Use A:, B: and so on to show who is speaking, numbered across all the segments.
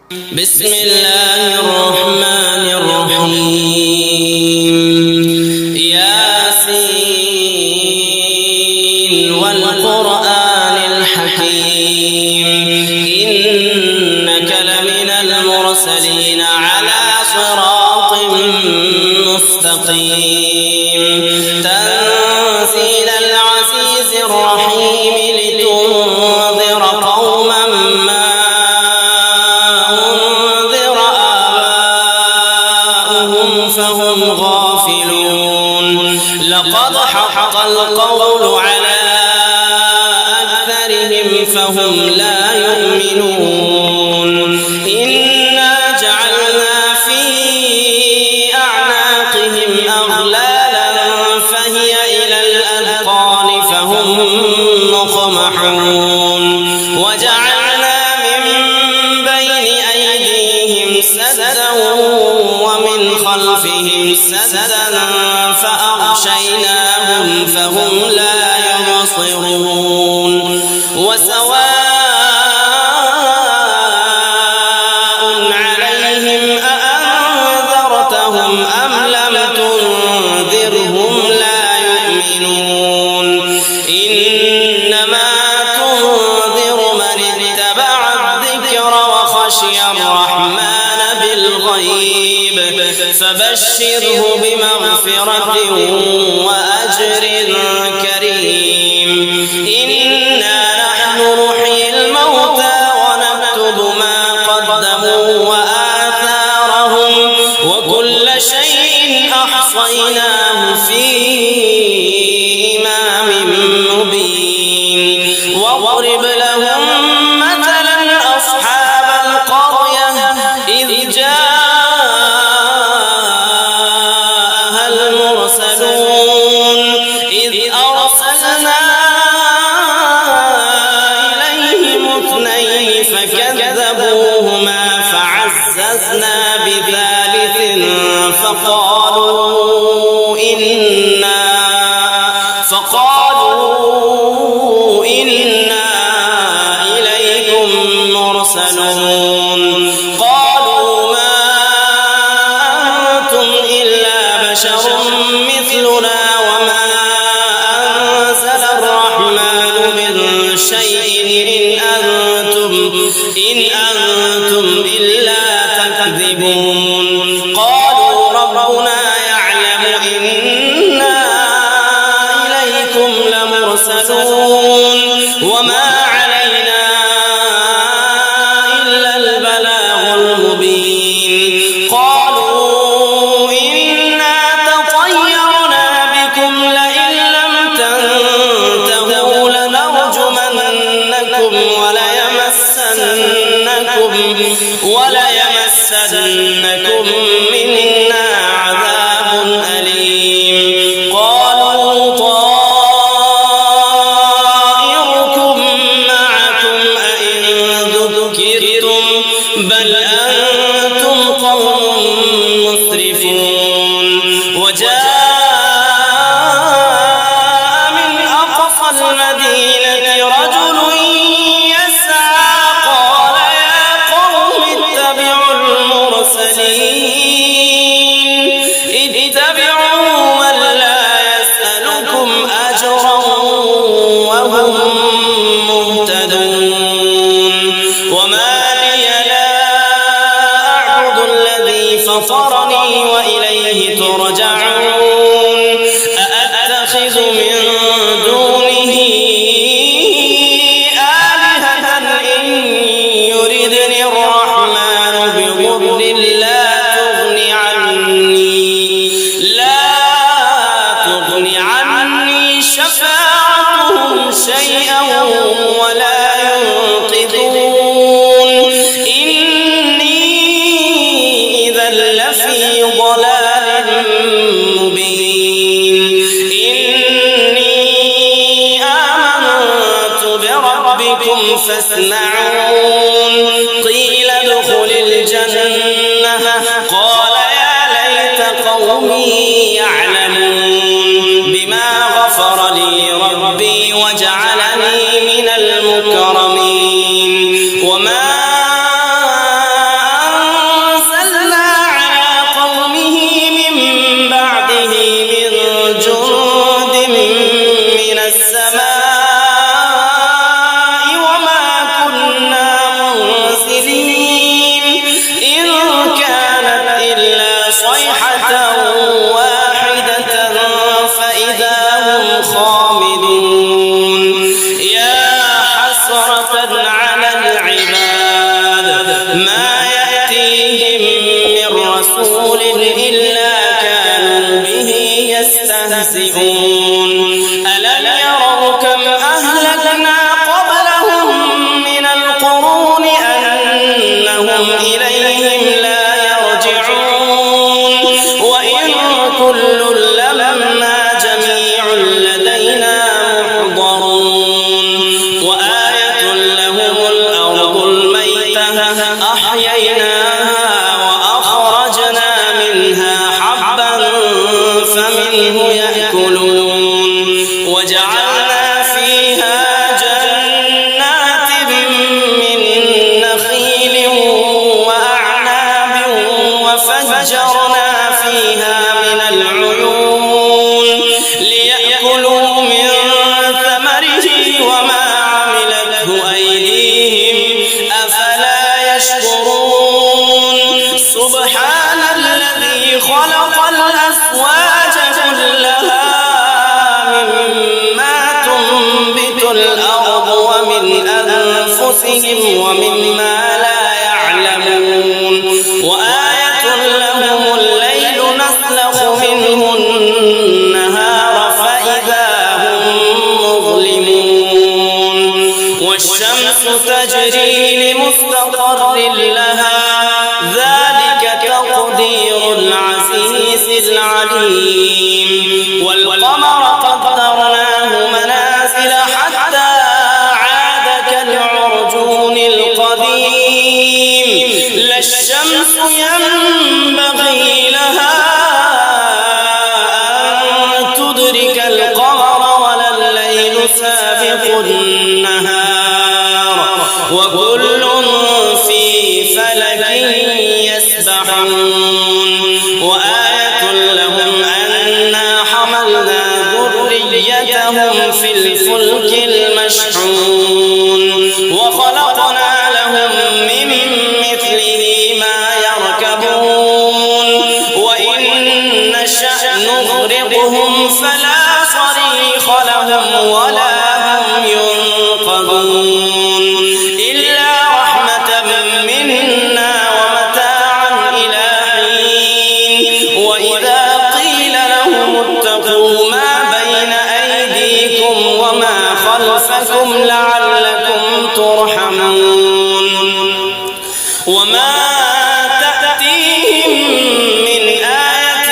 A: بسم الله الرحمن الرحيم. ياسين والقرآن الحكيم إنك لمن المرسلين على صراط مستقيم تنزيل العزيز الرحيم لتنذر قوما ما فهم غافلون. لقد حق القول على أكثرهم فهم لا يؤمنون. إنا جعلنا في أعناقهم أغلالا فهي إلى الأذقان فهم مقمحون. وجعلنا من بين أيديهم سدا ومن خلفهم سدا فأغشيناهم فهم لا يبصرون. وسواء عليهم أأنذرتهم أم لم تنذرهم لا يؤمنون. إنما تنذر من اتبع الذكر وخشي الرحمن بالغيب فبشره بمغفرة وأجر كريم. إنا نحن نحيي الموتى ونكتب ما قدموا وآثارهم وكل شيء أحصيناه في إمام مبين. واضرب لهم مثلا أصحاب القرية إذ جاءها المرسلون إذ أرسلنا إليهم اثنين فكذبوهما فعززنا بثالث فقالوا إنا إليكم مرسلون. قالوا ما أنتم إلا بشر مثلنا وما أنزل الرحمن من شيء إن أنتم إلا تكذبون. قالوا ربنا يعلم إنا إليكم لمرسلون وما علينا إلا البلاغ المبين. قالوا إنا تطيرنا بكم لئن لم تنتهوا لنرجمنكم وليمسنكم منا عذاب أليم. قالوا طائركم معكم أئن ذكرتم بل أنتم قوم مسرفون. وجاء من أقصى المدينة رجل يسعى قال يا قوم اتبعوا المرسلين اتبعوا من لا يسألكم أجرا وهم مهتدون. وما لي لا أعبد الذي فطرني وإليه ترجعون. أأتخذ من دونه آلهة إن يردني الرحمن بضر لا تغني عني شفاعتهم شيئا ولا ينقذون. إني إذا لفي ضلال مبين. إني آمنت بربكم فاسمعون. قيل ادخل الجنة قال يا ليت قومي يعلمون بما غفر لي ربي وجعلني من المكرمين. وما أحييناها وأخرجنا منها حبا فمنه يأكلون وجعلنا فيها جنات من نخيل وأعناب وفجرنا فيها من العيون ليأكلوا من ثمره وما عملته أيديهم أفلا يشكرون سبحان الذي خلق الأزواج كلها مما تنبت الأرض ومن أنفسهم ومما لا يعلمون وآية لهم الليل نسلخ منه النهار فإذا هم مظلمون والشمس تجري لمستقر لها ذلك تقدير العزيز العليم والقمر قدرناه منازل حتى عاد كالعرجون القديم لا الشمس ينبغي لها أن تدرك القمر ولا الليل سابق النهار وكل في فلك يسبحون وآية لهم أنا حملنا ذريتهم في الفلك المشحون وخلقنا لهم من مثله ما يركبون وإن نشأ نغرقهم فلا صريخ لهم ولا هم ينقذون إلا رحمة منا ومتاعا إلى حين وإذا قيل لهم اتقوا ما بين أيديكم وما خلفكم لعلكم ترحمون وما تأتيهم من آية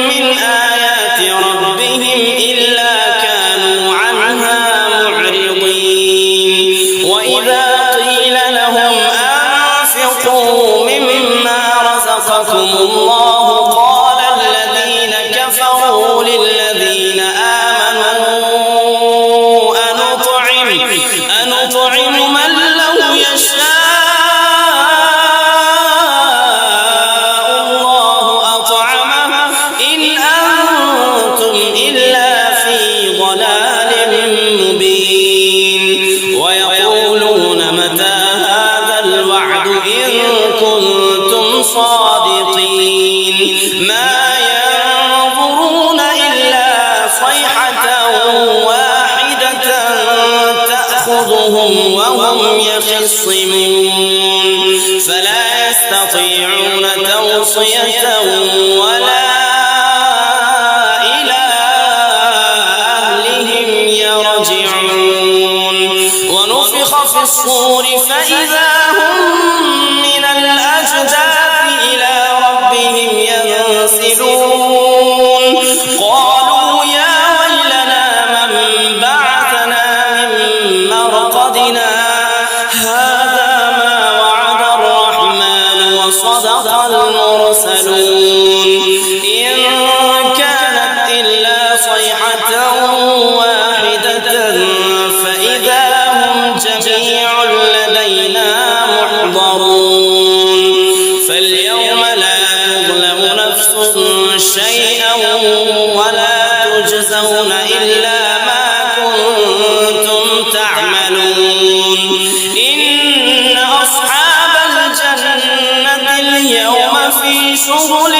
A: من آيات ربهم إلا كانوا عنها معرضين وإذا قيل لهم أنفقوا مما رزقكم الله قال الذين كفروا للذين آمنوا أنطعم من لو يشاء الله أطعمه إن أنتم إلا في ضلال مبين ويقولون متى هذا الوعد إن كنتم صادقين ما ينظرون إلا صيحة واحدة تأخذهم وهم يخصمون فلا يستطيعون توصية ولا إلى أهلهم يرجعون ونفخ في الصور فإذا هم من الأجداث إلى ربهم ينسلون قالوا يا ويلنا من بعثنا من مرقدنا هذا ما وعد الرحمن وصدق المرسلون إن كانت إلا صيحة واحدة فإذا هم جميع لدينا محضرون فاليوم لا تظلم نفس شيئا ولا تجزون إلا ما كنتم تعملون إن أصحاب الجنة اليوم في شغل